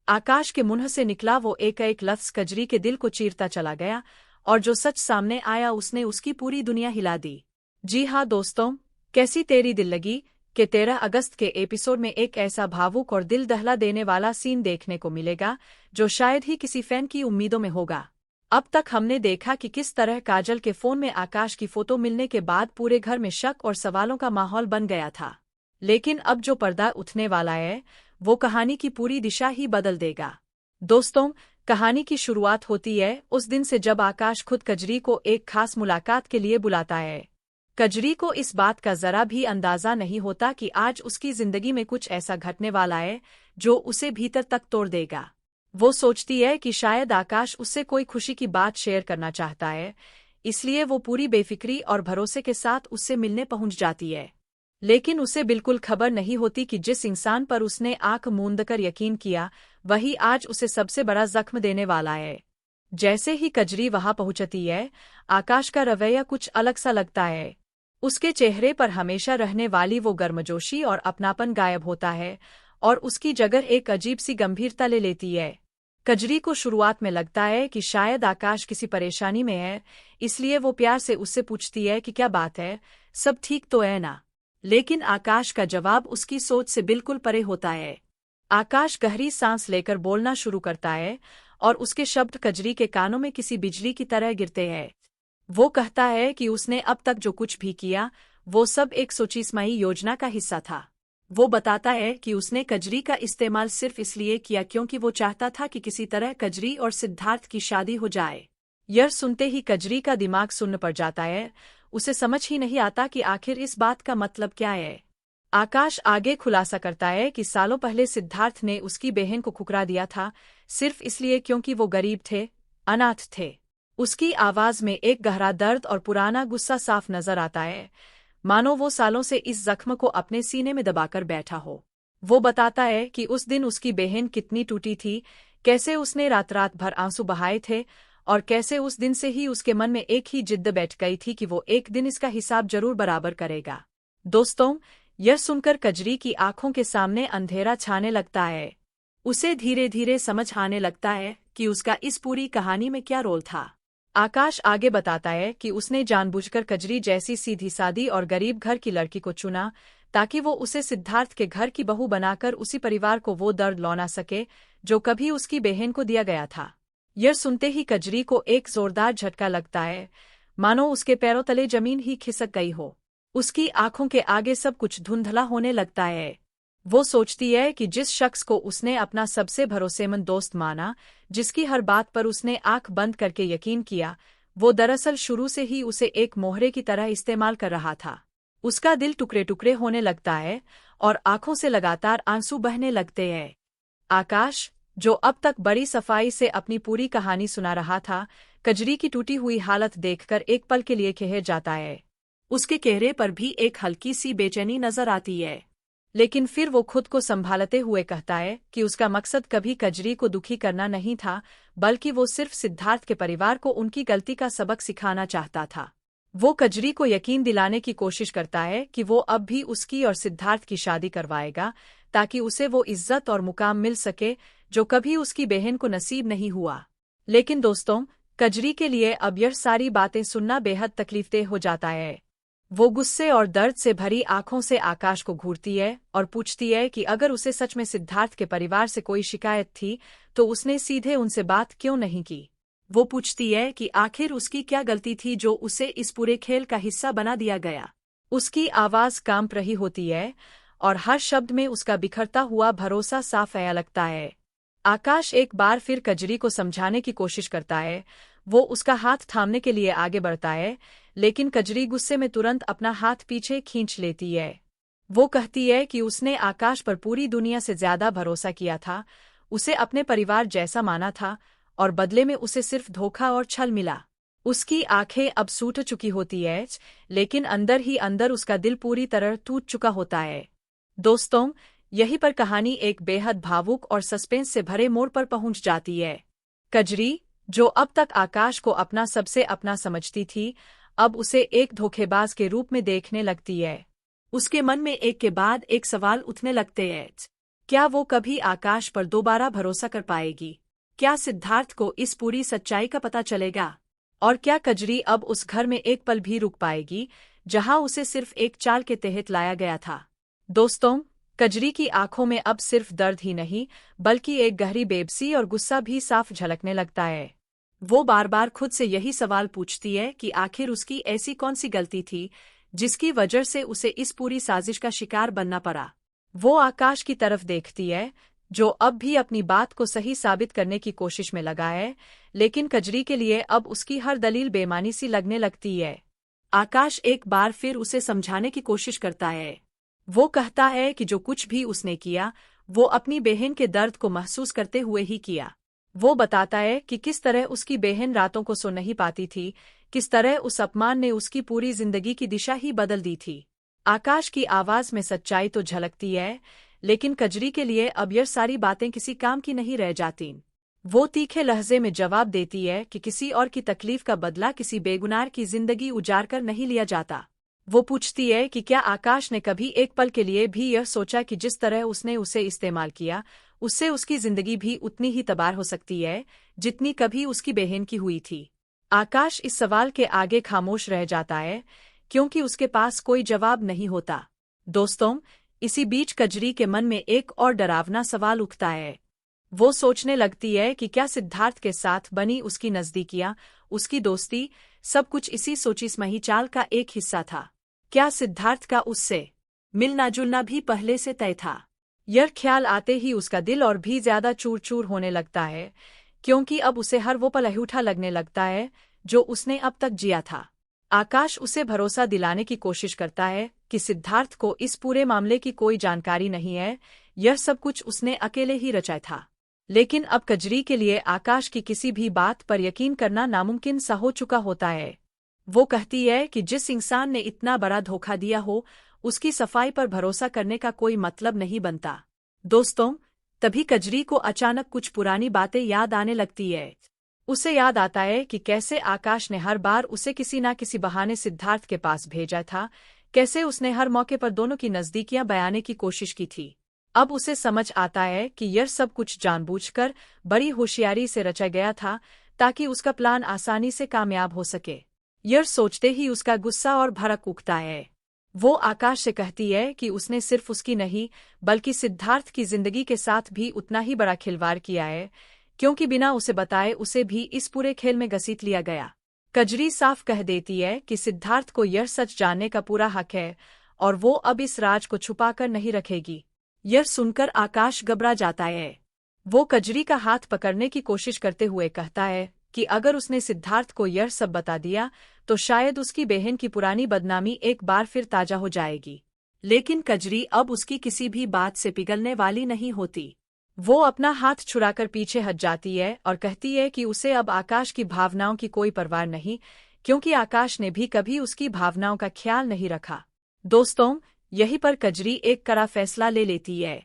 आकाश के मुंह से निकला वो एक एक लफ्ज कजरी के दिल को चीरता चला गया, और जो सच सामने आया उसने उसकी पूरी दुनिया हिला दी। जी हाँ दोस्तों, कैसी तेरी दिल लगी कि 13 अगस्त के एपिसोड में एक ऐसा भावुक और दिल दहला देने वाला सीन देखने को मिलेगा जो शायद ही किसी फैन की उम्मीदों में होगा। अब तक हमने देखा कि किस तरह काजल के फोन में आकाश की फोटो मिलने के बाद पूरे घर में शक और सवालों का माहौल बन गया था, लेकिन अब जो पर्दा उठने वाला है वो कहानी की पूरी दिशा ही बदल देगा। दोस्तों, कहानी की शुरुआत होती है उस दिन से जब आकाश खुद कजरी को एक खास मुलाकात के लिए बुलाता है। कजरी को इस बात का जरा भी अंदाजा नहीं होता कि आज उसकी जिंदगी में कुछ ऐसा घटने वाला है जो उसे भीतर तक तोड़ देगा। वो सोचती है कि शायद आकाश उससे कोई खुशी की बात शेयर करना चाहता है, इसलिए वो पूरी बेफिक्री और भरोसे के साथ उससे मिलने पहुंच जाती है। लेकिन उसे बिल्कुल खबर नहीं होती कि जिस इंसान पर उसने आंख मूंदकर यकीन किया वही आज उसे सबसे बड़ा जख्म देने वाला है। जैसे ही कजरी वहां पहुंचती है, आकाश का रवैया कुछ अलग सा लगता है। उसके चेहरे पर हमेशा रहने वाली वो गर्मजोशी और अपनापन गायब होता है और उसकी जगह एक अजीब सी गंभीरता ले लेती है। कजरी को शुरुआत में लगता है कि शायद आकाश किसी परेशानी में है, इसलिए वो प्यार से उससे पूछती है कि क्या बात है, सब ठीक तो है ना। लेकिन आकाश का जवाब उसकी सोच से बिल्कुल परे होता है। आकाश गहरी सांस लेकर बोलना शुरू करता है और उसके शब्द कजरी के कानों में किसी बिजली की तरह गिरते हैं। वो कहता है कि उसने अब तक जो कुछ भी किया वो सब एक सोचीसमाई योजना का हिस्सा था। वो बताता है कि उसने कजरी का इस्तेमाल सिर्फ इसलिए किया क्योंकि वो चाहता था कि किसी तरह कजरी और सिद्धार्थ की शादी हो जाए। यह सुनते ही कजरी का दिमाग सुन्न पड़ जाता है, उसे समझ ही नहीं आता कि आखिर इस बात का मतलब क्या है। आकाश आगे खुलासा करता है कि सालों पहले सिद्धार्थ ने उसकी बहन को ठुकरा दिया था, सिर्फ इसलिए क्योंकि वो गरीब थे, अनाथ थे। उसकी आवाज में एक गहरा दर्द और पुराना गुस्सा साफ नजर आता है, मानो वो सालों से इस जख्म को अपने सीने में दबाकर बैठा हो। वो बताता है कि उस दिन उसकी बहन कितनी टूटी थी, कैसे उसने रात रात भर आंसू बहाए थे और कैसे उस दिन से ही उसके मन में एक ही जिद्द बैठ गई थी कि वो एक दिन इसका हिसाब जरूर बराबर करेगा। दोस्तों, यह सुनकर कजरी की आंखों के सामने अंधेरा छाने लगता है। उसे धीरे धीरे समझ आने लगता है कि उसका इस पूरी कहानी में क्या रोल था। आकाश आगे बताता है कि उसने जानबूझकर कजरी जैसी सीधी सादी और गरीब घर की लड़की को चुना ताकि वो उसे सिद्धार्थ के घर की बहू बनाकर उसी परिवार को वो दर्द लौटा सके जो कभी उसकी बहन को दिया गया था। यह सुनते ही कजरी को एक जोरदार झटका लगता है, मानो उसके पैरों तले जमीन ही खिसक गई हो। उसकी आंखों के आगे सब कुछ धुंधला होने लगता है। वो सोचती है कि जिस शख्स को उसने अपना सबसे भरोसेमंद दोस्त माना, जिसकी हर बात पर उसने आंख बंद करके यकीन किया, वो दरअसल शुरू से ही उसे एक मोहरे की तरह इस्तेमाल कर रहा था। उसका दिल टुकड़े टुकड़े होने लगता है और आंखों से लगातार आंसू बहने लगते हैं। आकाश, जो अब तक बड़ी सफाई से अपनी पूरी कहानी सुना रहा था, कजरी की टूटी हुई हालत देखकर एक पल के लिए ठहर जाता है। उसके चेहरे पर भी एक हल्की सी बेचैनी नजर आती है, लेकिन फिर वो खुद को संभालते हुए कहता है कि उसका मकसद कभी कजरी को दुखी करना नहीं था, बल्कि वो सिर्फ सिद्धार्थ के परिवार को उनकी गलती का सबक सिखाना चाहता था। वो कजरी को यकीन दिलाने की कोशिश करता है कि वो अब भी उसकी और सिद्धार्थ की शादी करवाएगा ताकि उसे वो इज्जत और मुकाम मिल सके जो कभी उसकी बहन को नसीब नहीं हुआ। लेकिन दोस्तों, कजरी के लिए अब यह सारी बातें सुनना बेहद तकलीफदेह हो जाता है। वो गुस्से और दर्द से भरी आंखों से आकाश को घूरती है और पूछती है कि अगर उसे सच में सिद्धार्थ के परिवार से कोई शिकायत थी तो उसने सीधे उनसे बात क्यों नहीं की। वो पूछती है कि आखिर उसकी क्या गलती थी जो उसे इस पूरे खेल का हिस्सा बना दिया गया। उसकी आवाज कांप रही होती है और हर शब्द में उसका बिखरता हुआ भरोसा साफ आया लगता है। आकाश एक बार फिर कजरी को समझाने की कोशिश करता है। वो उसका हाथ थामने के लिए आगे बढ़ता है, लेकिन कजरी गुस्से में तुरंत अपना हाथ पीछे खींच लेती है। वो कहती है कि उसने आकाश पर पूरी दुनिया से ज्यादा भरोसा किया था, उसे अपने परिवार जैसा माना था और बदले में उसे सिर्फ धोखा और छल मिला। उसकी आंखें अब सूख चुकी होती है, लेकिन अंदर ही अंदर उसका दिल पूरी तरह टूट चुका होता है। दोस्तों, यहीं पर कहानी एक बेहद भावुक और सस्पेंस से भरे मोड़ पर पहुंच जाती है। कजरी, जो अब तक आकाश को अपना सबसे अपना समझती थी, अब उसे एक धोखेबाज के रूप में देखने लगती है। उसके मन में एक के बाद एक सवाल उठने लगते हैं। क्या वो कभी आकाश पर दोबारा भरोसा कर पाएगी? क्या सिद्धार्थ को इस पूरी सच्चाई का पता चलेगा? और क्या कजरी अब उस घर में एक पल भी रुक पाएगी जहां उसे सिर्फ एक चाल के तहत लाया गया था? दोस्तों, कजरी की आंखों में अब सिर्फ दर्द ही नहीं बल्कि एक गहरी बेबसी और गुस्सा भी साफ झलकने लगता है। वो बार बार खुद से यही सवाल पूछती है कि आखिर उसकी ऐसी कौन सी गलती थी जिसकी वजह से उसे इस पूरी साजिश का शिकार बनना पड़ा। वो आकाश की तरफ देखती है, जो अब भी अपनी बात को सही साबित करने की कोशिश में लगा है, लेकिन कजरी के लिए अब उसकी हर दलील बेमानी सी लगने लगती है। आकाश एक बार फिर उसे समझाने की कोशिश करता है। वो कहता है कि जो कुछ भी उसने किया वो अपनी बहन के दर्द को महसूस करते हुए ही किया। वो बताता है कि किस तरह उसकी बहन रातों को सो नहीं पाती थी, किस तरह उस अपमान ने उसकी पूरी जिंदगी की दिशा ही बदल दी थी। आकाश की आवाज में सच्चाई तो झलकती है, लेकिन कजरी के लिए अब यह सारी बातें किसी काम की नहीं रह जाती। वो तीखे लहजे में जवाब देती है कि किसी और की तकलीफ का बदला किसी बेगुनाह की जिंदगी उजाड़ कर नहीं लिया जाता। वो पूछती है कि क्या आकाश ने कभी एक पल के लिए भी यह सोचा कि जिस तरह उसने उसे इस्तेमाल किया उससे उसकी जिंदगी भी उतनी ही तबाह हो सकती है जितनी कभी उसकी बहन की हुई थी। आकाश इस सवाल के आगे खामोश रह जाता है क्योंकि उसके पास कोई जवाब नहीं होता। दोस्तों, इसी बीच कजरी के मन में एक और डरावना सवाल उठता है। वो सोचने लगती है कि क्या सिद्धार्थ के साथ बनी उसकी नजदीकियां, उसकी दोस्ती, सब कुछ इसी सोची समझी चाल का एक हिस्सा था। क्या सिद्धार्थ का उससे मिलना जुलना भी पहले से तय था? यह ख्याल आते ही उसका दिल और भी ज्यादा चूर चूर होने लगता है, क्योंकि अब उसे हर वो पल अनूठा लगने लगता है जो उसने अब तक जिया था। आकाश उसे भरोसा दिलाने की कोशिश करता है कि सिद्धार्थ को इस पूरे मामले की कोई जानकारी नहीं है, यह सब कुछ उसने अकेले ही रचा था। लेकिन अब कजरी के लिए आकाश की किसी भी बात पर यकीन करना नामुमकिन सा हो चुका होता है। वो कहती है कि जिस इंसान ने इतना बड़ा धोखा दिया हो उसकी सफाई पर भरोसा करने का कोई मतलब नहीं बनता। दोस्तों, तभी कजरी को अचानक कुछ पुरानी बातें याद आने लगती है। उसे याद आता है कि कैसे आकाश ने हर बार उसे किसी ना किसी बहाने सिद्धार्थ के पास भेजा था, कैसे उसने हर मौके पर दोनों की नजदीकियां बयाने की कोशिश की थी। अब उसे समझ आता है कि यह सब कुछ जानबूझकर बड़ी होशियारी से रचा गया था ताकि उसका प्लान आसानी से कामयाब हो सके। यह सोचते ही उसका गुस्सा और भड़क उठता है। वो आकाश से कहती है कि उसने सिर्फ उसकी नहीं बल्कि सिद्धार्थ की जिंदगी के साथ भी उतना ही बड़ा खिलवाड़ किया है, क्योंकि बिना उसे बताए उसे भी इस पूरे खेल में घसीट लिया गया। कजरी साफ कह देती है कि सिद्धार्थ को यह सच जानने का पूरा हक है और वो अब इस राज को छुपाकर नहीं रखेगी। यह सुनकर आकाश घबरा जाता है। वो कजरी का हाथ पकड़ने की कोशिश करते हुए कहता है कि अगर उसने सिद्धार्थ को यह सब बता दिया तो शायद उसकी बहन की पुरानी बदनामी एक बार फिर ताजा हो जाएगी। लेकिन कजरी अब उसकी किसी भी बात से पिघलने वाली नहीं होती। वो अपना हाथ छुड़ाकर पीछे हट जाती है और कहती है कि उसे अब आकाश की भावनाओं की कोई परवाह नहीं, क्योंकि आकाश ने भी कभी उसकी भावनाओं का ख्याल नहीं रखा। दोस्तों, यहीं पर कजरी एक कड़ा फैसला ले लेती है।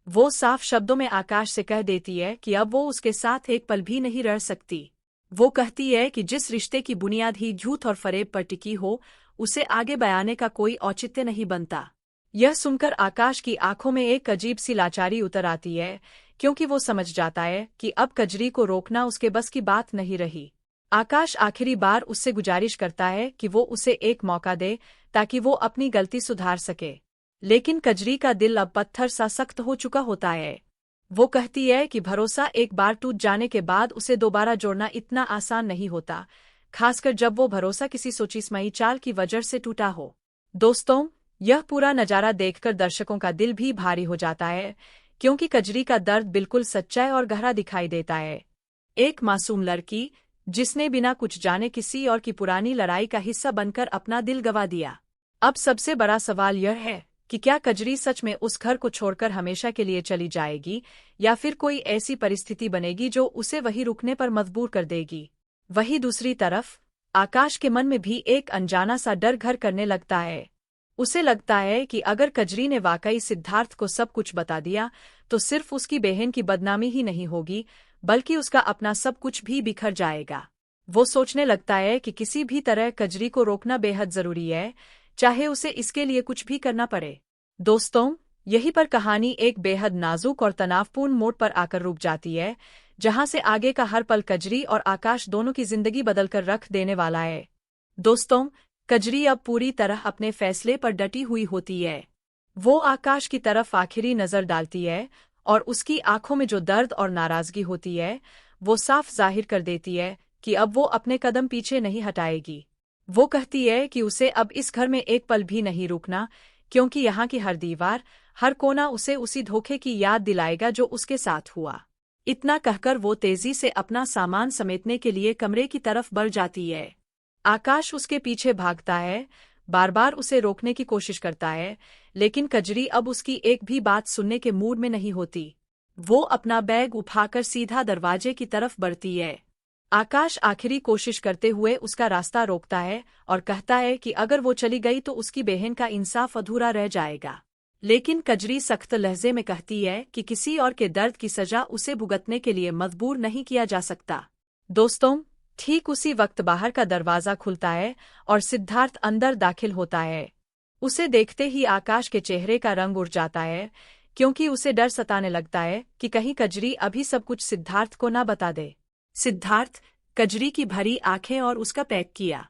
वो साफ शब्दों में आकाश से कह देती है कि अब वो उसके साथ एक पल भी नहीं रह सकती। वो कहती है कि जिस रिश्ते की बुनियाद ही झूठ और फरेब पर टिकी हो उसे आगे बयाने का कोई औचित्य नहीं बनता। यह सुनकर आकाश की आंखों में एक अजीब सी लाचारी उतर आती है, क्योंकि वो समझ जाता है कि अब कजरी को रोकना उसके बस की बात नहीं रही। आकाश आखिरी बार उससे गुजारिश करता है कि वो उसे एक मौका दे ताकि वो अपनी गलती सुधार सके, लेकिन कजरी का दिल अब पत्थर सा सख्त हो चुका होता है। वो कहती है कि भरोसा एक बार टूट जाने के बाद उसे दोबारा जोड़ना इतना आसान नहीं होता, खासकर जब वो भरोसा किसी सोची समझी चाल की वजह से टूटा हो। दोस्तों, यह पूरा नजारा देखकर दर्शकों का दिल भी भारी हो जाता है, क्योंकि कजरी का दर्द बिल्कुल सच्चा और गहरा दिखाई देता है। एक मासूम लड़की जिसने बिना कुछ जाने किसी और की पुरानी लड़ाई का हिस्सा बनकर अपना दिल गंवा दिया। अब सबसे बड़ा सवाल यह है कि क्या कजरी सच में उस घर को छोड़कर हमेशा के लिए चली जाएगी, या फिर कोई ऐसी परिस्थिति बनेगी जो उसे वही रुकने पर मजबूर कर देगी। वहीं दूसरी तरफ आकाश के मन में भी एक अनजाना सा डर घर करने लगता है। उसे लगता है कि अगर कजरी ने वाकई सिद्धार्थ को सब कुछ बता दिया तो सिर्फ उसकी बहन की बदनामी ही नहीं होगी बल्कि उसका अपना सब कुछ भी बिखर जाएगा। वो सोचने लगता है कि किसी भी तरह कजरी को रोकना बेहद जरूरी है, चाहे उसे इसके लिए कुछ भी करना पड़े। दोस्तों, यहीं पर कहानी एक बेहद नाजुक और तनावपूर्ण मोड़ पर आकर रुक जाती है, जहां से आगे का हर पल कजरी और आकाश दोनों की जिंदगी बदलकर रख देने वाला है। दोस्तों, कजरी अब पूरी तरह अपने फैसले पर डटी हुई होती है। वो आकाश की तरफ आखिरी नजर डालती है और उसकी आंखों में जो दर्द और नाराजगी होती है, वो साफ जाहिर कर देती है कि अब वो अपने कदम पीछे नहीं हटाएगी। वो कहती है कि उसे अब इस घर में एक पल भी नहीं रुकना, क्योंकि यहाँ की हर दीवार, हर कोना उसे उसी धोखे की याद दिलाएगा जो उसके साथ हुआ। इतना कहकर वो तेजी से अपना सामान समेटने के लिए कमरे की तरफ बढ़ जाती है। आकाश उसके पीछे भागता है, बार बार उसे रोकने की कोशिश करता है, लेकिन कजरी अब उसकी एक भी बात सुनने के मूड में नहीं होती। वो अपना बैग उठाकर सीधा दरवाजे की तरफ बढ़ती है। आकाश आखिरी कोशिश करते हुए उसका रास्ता रोकता है और कहता है कि अगर वो चली गई तो उसकी बहन का इंसाफ अधूरा रह जाएगा। लेकिन कजरी सख्त लहजे में कहती है कि किसी और के दर्द की सजा उसे भुगतने के लिए मजबूर नहीं किया जा सकता। दोस्तों, ठीक उसी वक्त बाहर का दरवाजा खुलता है और सिद्धार्थ अंदर दाखिल होता है। उसे देखते ही आकाश के चेहरे का रंग उड़ जाता है, क्योंकि उसे डर सताने लगता है कि कहीं कजरी अभी सब कुछ सिद्धार्थ को ना बता दे। सिद्धार्थ, कजरी की भरी आंखें और उसका पैक किया